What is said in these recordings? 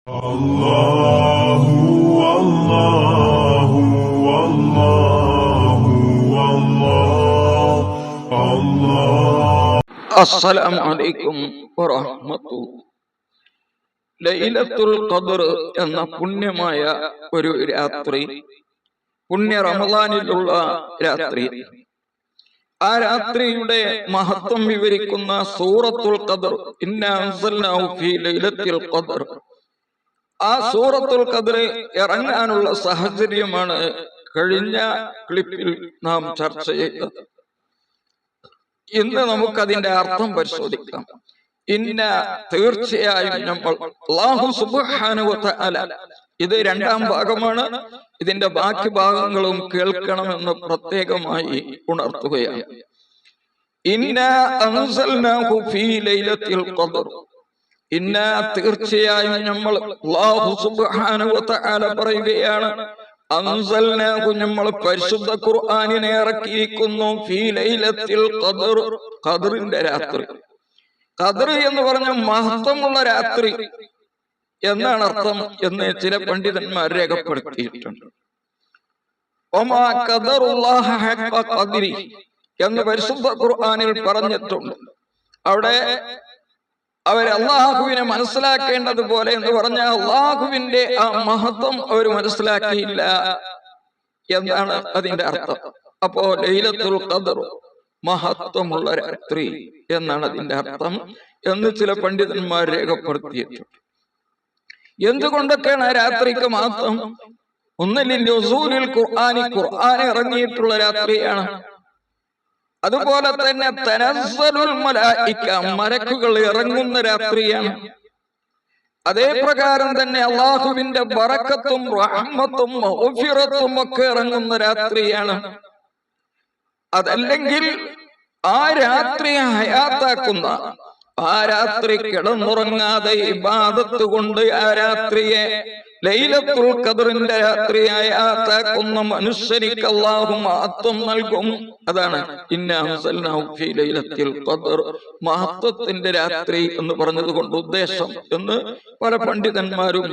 അല്ലാഹു അല്ലാഹു അല്ലാഹു അല്ലാഹു. അസ്സലാമു അലൈക്കും വറഹ്മത്തുള്ളാഹി. ലൈലത്തുൽ ഖദ്ർ എന്ന പുണ്യമായ ഒരു രാത്രി, പുണ്യ റമളാനിലുള്ള രാത്രി, ആ രാത്രിയുടെ മഹത്വം വിവരിക്കുന്ന സൂറത്തുൽ ഖദ്ർ, ഇന്നാ അൻസൽനാഹു ഫീ ലൈലത്തുൽ ഖദ്ർ, ആ സൂറത്തുൽ ഖദ്ർ ഇറങ്ങാനുള്ള സാഹചര്യമാണ് കഴിഞ്ഞ ക്ലിപ്പിൽ നാം ചർച്ച ചെയ്തത്. ഇന്ന് നമുക്കതിന്റെ അർത്ഥം പരിശോധിക്കാം. തീർച്ചയായും നമ്മൾ അല്ലാഹു സുബ്ഹാനഹു വ തആല, ഇത് രണ്ടാം ഭാഗമാണ്, ഇതിന്റെ ബാക്കി ഭാഗങ്ങളും കേൾക്കണമെന്ന് പ്രത്യേകമായി ഉണർത്തുകയാണ്. ഇന്നാ അൻസൽനാഹു ഫീ ലൈലത്തുൽ ഖദ്ർ, തീർച്ചയായും നമ്മൾ, അല്ലാഹു സുബ്ഹാനഹു വ തആല പറയുകയാണ്, അൻസൽനാഹു, നമ്മൾ പരിശുദ്ധ ഖുർആനിനെ ഇറക്കിയിരിക്കുന്നു, ഫീ ലൈലത്തുൽ ഖദ്ർ, ഖദ്റിന്റെ രാത്രി. ഖദ്ർ എന്ന് പറഞ്ഞ മഹത്വമുള്ള രാത്രി എന്നാണ് അർത്ഥം എന്ന് ചില പണ്ഡിതന്മാർ രേഖപ്പെടുത്തിയിട്ടുണ്ട്. വമാ ഖദറുല്ലാഹ ഹഖ ഖദ്രി എന്ന് പരിശുദ്ധ ഖുർആനിൽ പറഞ്ഞിട്ടുണ്ട്. അവിടെ അവർ അള്ളാഹുവിനെ മനസ്സിലാക്കേണ്ടതുപോലെ എന്ന് പറഞ്ഞ അള്ളാഹുവിന്റെ ആ മഹത്വം അവർ മനസ്സിലാക്കിയില്ല എന്നാണ് അതിന്റെ അർത്ഥം. അപ്പോ ലൈലത്തുൽ ഖദ്ർ മഹത്വമുള്ള രാത്രി എന്നാണ് അതിന്റെ അർത്ഥം എന്ന് ചില പണ്ഡിതന്മാർ രേഖപ്പെടുത്തിയിട്ടുണ്ട്. എന്തുകൊണ്ടൊക്കെയാണ് ആ രാത്രിക്ക് മഹത്വം? ഒന്നിൽ നുസൂലുൽ ഖുർആനി, ഖുർആൻ ഇറങ്ങിയിട്ടുള്ള രാത്രിയാണ്. അതുപോലെ തന്നെ തനസ്സലുൽ മലായിക, മലക്കുകൾ ഇറങ്ങുന്ന രാത്രിയാണ്. അതേ പ്രകാരം തന്നെ അള്ളാഹുവിന്റെ ബറക്കത്തും റഹ്മത്തും മഗ്ഫിറത്തും ഒക്കെ ഇറങ്ങുന്ന രാത്രിയാണ്. അതല്ലെങ്കിൽ ആ രാത്രിയെ ഹയാത്താക്കുന്ന, ആ രാത്രി കിടന്നുറങ്ങാതെ ഇബാദത്ത് കൊണ്ട് ആ രാത്രിയെ ലൈലത്തുൽ ഖദ്റിന്റെ രാത്രിയായി ഹയാത്താക്കുന്ന മനുഷ്യനിക്ക് അല്ലാഹു മഹത്വം നൽകും. അതാണ് ഇന്നാ അൻസൽനാഹു ഫീ ലൈലത്തുൽ ഖദ്ർ, മഹത്വത്തിന്റെ രാത്രി എന്ന് പറഞ്ഞത് കൊണ്ട് ഉദ്ദേശം എന്ന് പല പണ്ഡിതന്മാരും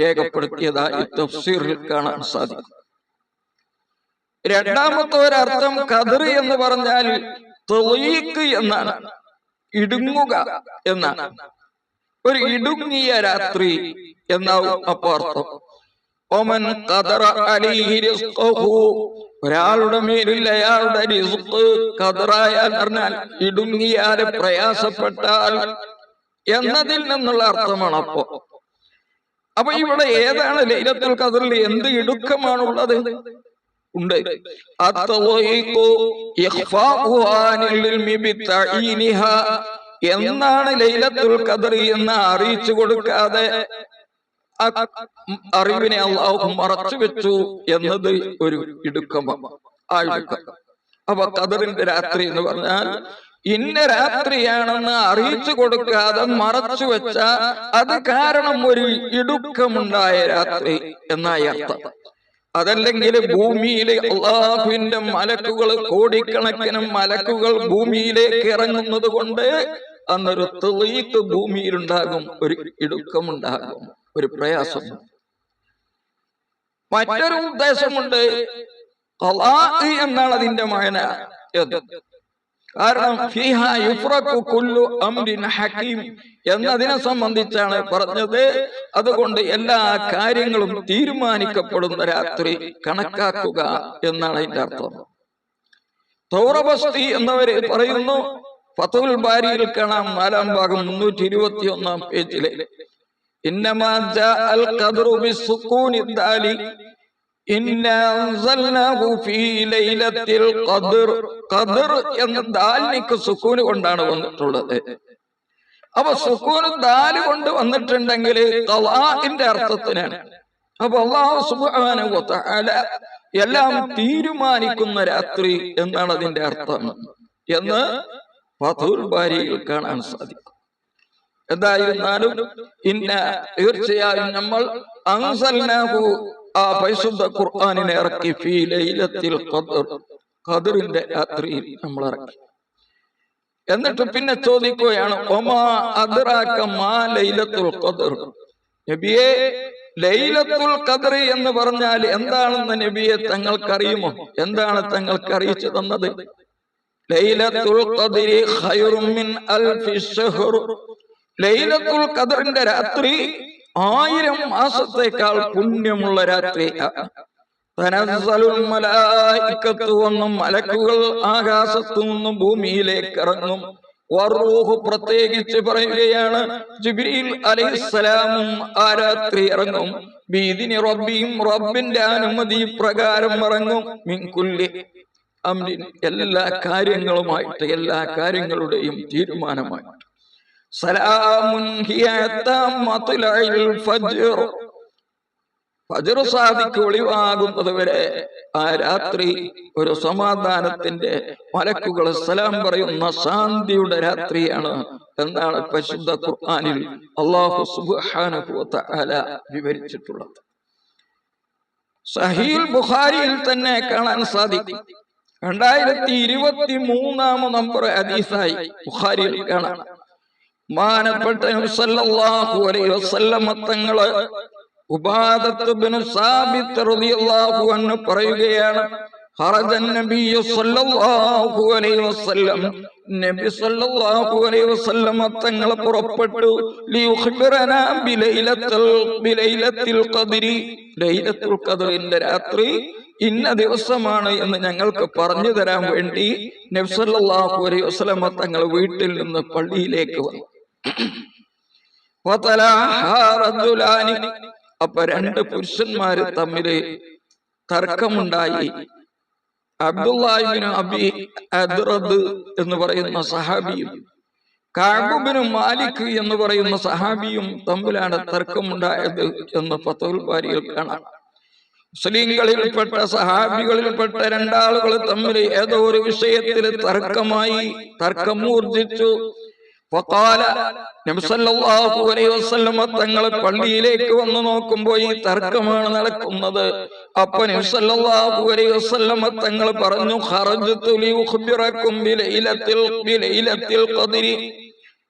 രേഖപ്പെടുത്തിയതായി തഫ്സീറിൽ കാണാൻ സാധിക്കും. രണ്ടാമത്തെ ഒരർത്ഥം ഖദ്ർ എന്ന് പറഞ്ഞാൽ തളീഖ് എന്നാണ്, ഇടുങ്ങുക എന്നാണ്. ഒരു ഇടുങ്ങിയ രാത്രി എന്നാവും അപ്പൊ അർത്ഥം. ഒമൻ ഖദറ അലൈഹി റിസ്ഖഹു, ഒരാളുടെ മേലിൽ അയാളുടെ റിസ്ഖ് ഖദറായാൽ പറഞ്ഞാൽ ഇടുങ്ങിയാൽ, പ്രയാസപ്പെട്ടാൽ എന്നതിൽ നിന്നുള്ള അർത്ഥമാണ്. അപ്പൊ ഇവിടെ ഏതാണ് ലൈലത്തുൽ ഖദ്റിൽ എന്ത് ഇടുക്കമാണുള്ളത്? ഉണ്ട്. എന്നാണ് ലൈലത്തുൽ ഖദ്ർ എന്ന് അറിയിച്ചു കൊടുക്കാതെ അറിവിനെ അല്ലാഹു മറച്ചു വെച്ചു എന്നത് ഒരു ഇടുക്കമാണ്. ആ ഇടുക്കം. അപ്പൊ ഖദ്റിന്റെ രാത്രി എന്ന് പറഞ്ഞാൽ ഇന്ന രാത്രിയാണെന്ന് അറിയിച്ചു കൊടുക്കാതെ മറച്ചു വെച്ച, അത് കാരണം ഒരു ഇടുക്കമുണ്ടായ രാത്രി എന്നായി അർത്ഥം. അതല്ലെങ്കിൽ ഭൂമിയിലെ അള്ളാഹുവിന്റെ മലക്കുകൾ, കോടിക്കണക്കിന് മലക്കുകൾ ഭൂമിയിലേക്ക് ഇറങ്ങുന്നത് കൊണ്ട് അന്നൊരു തളീഖ് ഭൂമിയിലുണ്ടാകും, ഒരു ഇടുക്കമുണ്ടാകും, ഒരു പ്രയാസം. മറ്റൊരു ഉദ്ദേശമുണ്ട്, ഖളാഅ് എന്നാണ് അതിന്റെ മഅന. കാരണം ഫീഹാ യുഫ്റഖു കുല്ലു അംരിൻ ഹകീം എന്നതിനെ സംബന്ധിച്ചാണ് പറഞ്ഞത്. അതുകൊണ്ട് എല്ലാ കാര്യങ്ങളും തീരുമാനിക്കപ്പെടുന്ന രാത്രി കണക്കാക്കുക എന്നാണ് അതിന്റെ അർത്ഥം. തൗറബസ്തി എന്നവര് പറയുന്നു, ഫതുൽ ബാരിയിൽ കാണാം 4-ാം ഭാഗം 321-ാം പേജിലെ, ഇന്നമാ ജാഅൽ ഖദ്റു ബിസ്സുകൂനി ദാലി ഇന്നാ അൻസൽനാഹു ഫീ ലൈലത്തുൽ ഖദ്ർ. ഖദ്ർ എന്ന ദാലിക്ക് സുക്കൂൻ കൊണ്ടാണ് വന്നിട്ടുള്ളത്. അപ്പൊ സുക്കൂൻ ദാല് കൊണ്ട് വന്നിട്ടുണ്ടെങ്കിൽ ഖളാഇന്റെ അർത്ഥത്തിനാണ്. അപ്പൊ അല്ലാഹു സുബ്ഹാനഹു വ തആല എല്ലാം തീരുമാനിക്കുന്ന രാത്രി എന്നാണ് അതിന്റെ അർത്ഥം എന്ന് ഫതുൽ ബാരിയിൽ കാണാൻ സാധിക്കും. എന്തായിരുന്നാലും തീർച്ചയായും നമ്മൾ അൻസൽനാഹു, ആ പരിശുദ്ധ ഖുർആനിനെ ഇറക്കി, ഫീ ലൈലത്തുൽ ഖദ്ർ, ഖദ്റിന്റെ രാത്രിയിൽ നമ്മൾ ഇറക്കി. എന്നിട്ട് പിന്നെ ചോദിക്കുകയാണ്, ഒമാ അദ്റാക മാ ലൈലത്തുൽ ഖദ്ർ, നബിയെ, ലൈലത്തുൽ ഖദ്ർ എന്ന് പറഞ്ഞാൽ എന്താണെന്ന് നബിയെ തങ്ങൾക്കറിയുമോ? എന്താണ് തങ്ങൾക്ക് അറിയിച്ചു തന്നത്? ലൈലത്തുൽ ഖദ്രി ഖൈറും മിൻ അൽഫി ശഹ്ർ. ലൈലത്തുൽ ഖദ്റിന്റെ രാത്രി 1000 മാസത്തേക്കാൾ പുണ്യമുള്ള രാത്രി. തനസ്സലുൽ മലായികത്തു, മലക്കുകൾ ആകാശത്തു നിന്നും ഭൂമിയിലേക്ക് ഇറങ്ങും. വറൂഹ്, പ്രത്യേകിച്ച് പറയുകയാണ്, ജിബ്രീൽ അലൈഹിസ്സലാമും ആ രാത്രി ഇറങ്ങും. ബിഇദ്നി റബ്ബിഹിം, റബ്ബിന്റെ അനുമതി പ്രകാരം ഇറങ്ങും. മിൻ കുല്ലി അംരിൻ, എല്ലാ കാര്യങ്ങളുമായിട്ട്, എല്ലാ കാര്യങ്ങളുടെയും തീരുമാനമായിട്ട്. സലാമുൻ ഹിയ ഹത്താ മത്ലഇൽ ഫജ്ർ, ഫജ്ർ സാദിക്ക് ഒളിവാകുന്നത് വരെ ആ രാത്രി ഒരു സമാധാനത്തിന്റെ, മലക്കുകൾ സലാം പറയുന്ന ശാന്തിയുടെ രാത്രിയാണ് എന്നാണ് പരിശുദ്ധ ഖുർആനിൽ അല്ലാഹു സുബ്ഹാനഹു വ തആല വിവരിച്ചിട്ടുള്ളത്. സഹീഹുൽ ബുഖാരിയിൽ തന്നെ കാണാൻ സാധിക്കും. 2023 നമ്പർ ഹദീസായി ബുഖാരിയിൽ കാണാം. മാനപ്പെട്ട നബി സല്ലല്ലാഹു അലൈഹി വസല്ലം തങ്ങള് ഉബാദത്ത് ഇബ്നു സാബിത്ത് റളിയല്ലാഹു അൻഹു പറയുകയാണ്, ഖറജൻ നബിയ്യു സല്ലല്ലാഹു അലൈഹി വസല്ലം, നബി സല്ലല്ലാഹു അലൈഹി വസല്ലം തങ്ങൾ പുറപ്പെട്ടു. ലിയുഖ്ബിറനാ ബിലൈലത്തിൽ ഖദ്രി, ലൈലത്തുൽ ഖദ്റിന്റെ രാത്രി ഇന്ന ദിവസമാണ് എന്ന് ഞങ്ങൾക്ക് പറഞ്ഞു തരാൻ വേണ്ടി നബി സല്ലല്ലാഹു അലൈഹി വസല്ലം തങ്ങൾ വീട്ടിൽ നിന്ന് പള്ളിയിലേക്ക് വന്നു. അപ്പൊ 2 പുരുഷന്മാര് തമ്മില് തർക്കമുണ്ടായി. അബ്ദുല്ലാഹ് ഇബ്നു അബി അദ്റദ് എന്ന് പറയുന്ന സഹാബിയും കഅബ് ഇബ്നു മാലിക് എന്ന് പറയുന്ന സഹാബിയും തമ്മിലാണ് തർക്കമുണ്ടായത് എന്ന് ഫത്ഹുൽ ബാരിയിൽ കാണാം. മുസ്ലിങ്ങളിൽപ്പെട്ട സഹാബികളിൽപ്പെട്ട 2 ആളുകൾ തമ്മിൽ ഏതോ ഒരു വിഷയത്തിൽ തർക്കമായി, തർക്കമൂർജിച്ചു. ഫഖാല, നബി സല്ലല്ലാഹു അലൈഹി വസല്ലം തങ്ങൾ പള്ളിയിലേക്ക് വന്നു നോക്കുമ്പോൾ ഈ തർക്കമാണ് നടക്കുന്നത്. അപ്പോൾ നബി സല്ലല്ലാഹു അലൈഹി വസല്ലം തങ്ങൾ പറഞ്ഞു, ഖറജ്തു ലിഉഖ്ബിറകും ബിലൈലത്തിൽ ഖദ്രി,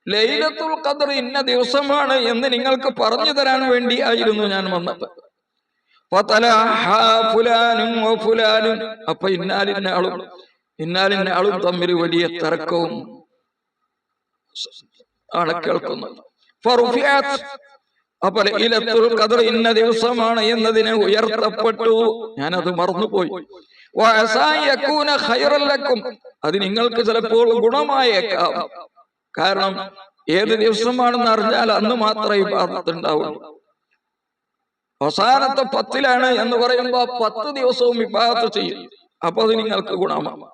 ലൈലത്തുൽ ഖദ്ർ ഇന്ന ദിവസമാണ് എന്ന് നിങ്ങൾക്ക് പറഞ്ഞു തരാൻ വേണ്ടി ആയിരുന്നു ഞാൻ വന്നത്. അപ്പൊ ഇന്നാലിന്ന ആളും തമ്മിൽ വലിയ തർക്കവും ആണ് കേൾക്കുന്നത്. അപ്പൊ ലൈലത്തുൽ ഖദ്ർ ഇന്ന ദിവസമാണ് എന്നതിനെ ഉയർത്തപ്പെട്ടു. ഞാനത് മറന്നുപോയി. അത് നിങ്ങൾക്ക് ചിലപ്പോൾ ഗുണമായേക്കാം. കാരണം ഏത് ദിവസമാണെന്ന് അറിഞ്ഞാൽ അന്ന് മാത്രമേ ഇബാദത്ത് ഉണ്ടാവുള്ളൂ. അവസാനത്തെ 10 എന്ന് പറയുമ്പോ 10 ദിവസവും ഇബാദത്ത് ചെയ്യും. അപ്പൊ അത് നിങ്ങൾക്ക് ഗുണമാണ്.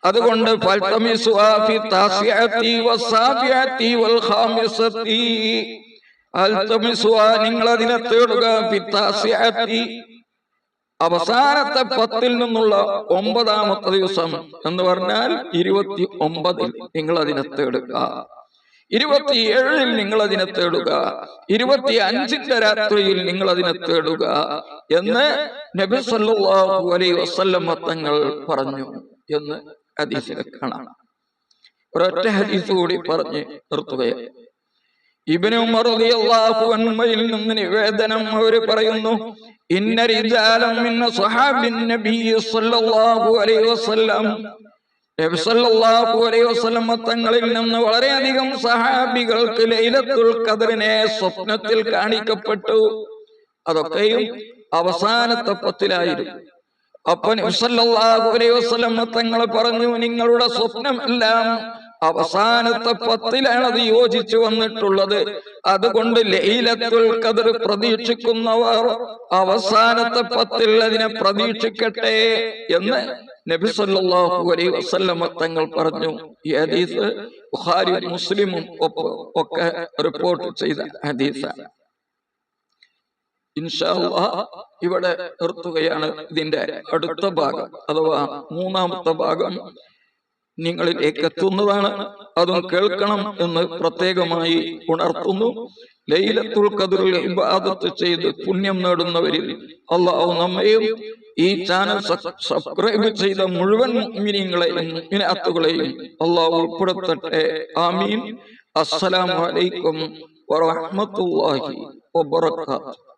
അതുകൊണ്ട് നിങ്ങൾ അതിനെ തേടുക. അവസാനത്തെ 10 നിന്നുള്ള 9ാമത്തെ ദിവസം എന്ന് പറഞ്ഞാൽ 29 നിങ്ങൾ അതിനെ തേടുക. 27 നിങ്ങൾ അതിനെ തേടുക. 25 രാത്രിയിൽ നിങ്ങൾ അതിനെ തേടുക എന്ന് നബി സല്ലല്ലാഹു അലൈഹി വസല്ലം തങ്ങൾ പറഞ്ഞു എന്ന് ഹദീസിൽ കാണാം. ഒരൊറ്റ ഹദീസ് കൂടി പറഞ്ഞ് നിർത്തുകയാണ്. ഇബ്നു ഉമർ റളിയല്ലാഹു അൻഹുവിൽ നിന്ന് നിവേദനം, അവർ പറയുന്നു, ഇന്ന റിജാലൻ മിൻ സ്വഹാബിൻ നബി സല്ലല്ലാഹു അലൈഹി വസല്ലം, നബി സല്ലല്ലാഹു അലൈഹി വസല്ലം തങ്ങളിൽ നിന്ന് വളരെയധികം സഹാബികൾക്ക് ലൈലത്തുൽ ഖദ്റിനെ സ്വപ്നത്തിൽ കാണിക്കപ്പെട്ടു. അതൊക്കെയും അവസാനത്തെ 10 അപ്പൊ നബി സല്ലല്ലാഹു അലൈഹി വസല്ലം തങ്ങൾ പറഞ്ഞു, നിങ്ങളുടെ സ്വപ്നമെല്ലാം അവസാനത്തെ 10 അത് യോജിച്ചു വന്നിട്ടുള്ളത്. അതുകൊണ്ട് ലൈലത്തുൽ ഖദ്ർ പ്രതീക്ഷിക്കുന്നവർ അവസാനത്തെ 10 അതിനെ പ്രതീക്ഷിക്കട്ടെ എന്ന് നബി സല്ലല്ലാഹു അലൈഹി വസല്ലം തങ്ങൾ പറഞ്ഞു. ഈ ഹദീസ് ബുഖാരി മുസ്ലിമും ഒക്കെ റിപ്പോർട്ട് ചെയ്ത ഹദീസാണ്. ഇൻഷാ അല്ലാഹ് ഇവിടെ നിർത്തുകയാണ്. ഇതിന്റെ അടുത്ത ഭാഗം അഥവാ 3ാമത്തെ ഭാഗം നിങ്ങളിലേക്ക് എത്തുന്നതാണ്. അതും കേൾക്കണം എന്ന് പ്രത്യേകമായി ഉണർത്തുന്നു. ലൈലത്തുൽ ഖദ്റിൽ ഇബാദത്ത് ചെയ്ത് പുണ്യം നേടുന്നവരിൽ അല്ലാഹു നമ്മയും ഈ ചാനൽ സബ്സ്ക്രൈബ് ചെയ്ത മുഴുവൻ മുഅ്മിനീങ്ങളെയും മുഅ്മിനാത്തുകളെയും അല്ലാഹു ഉൾപ്പെടുത്തട്ടെ. ആമീൻ. അസ്സലാമു അലൈക്കും വറഹ്മത്തുള്ളാഹി വബറകാതുഹു.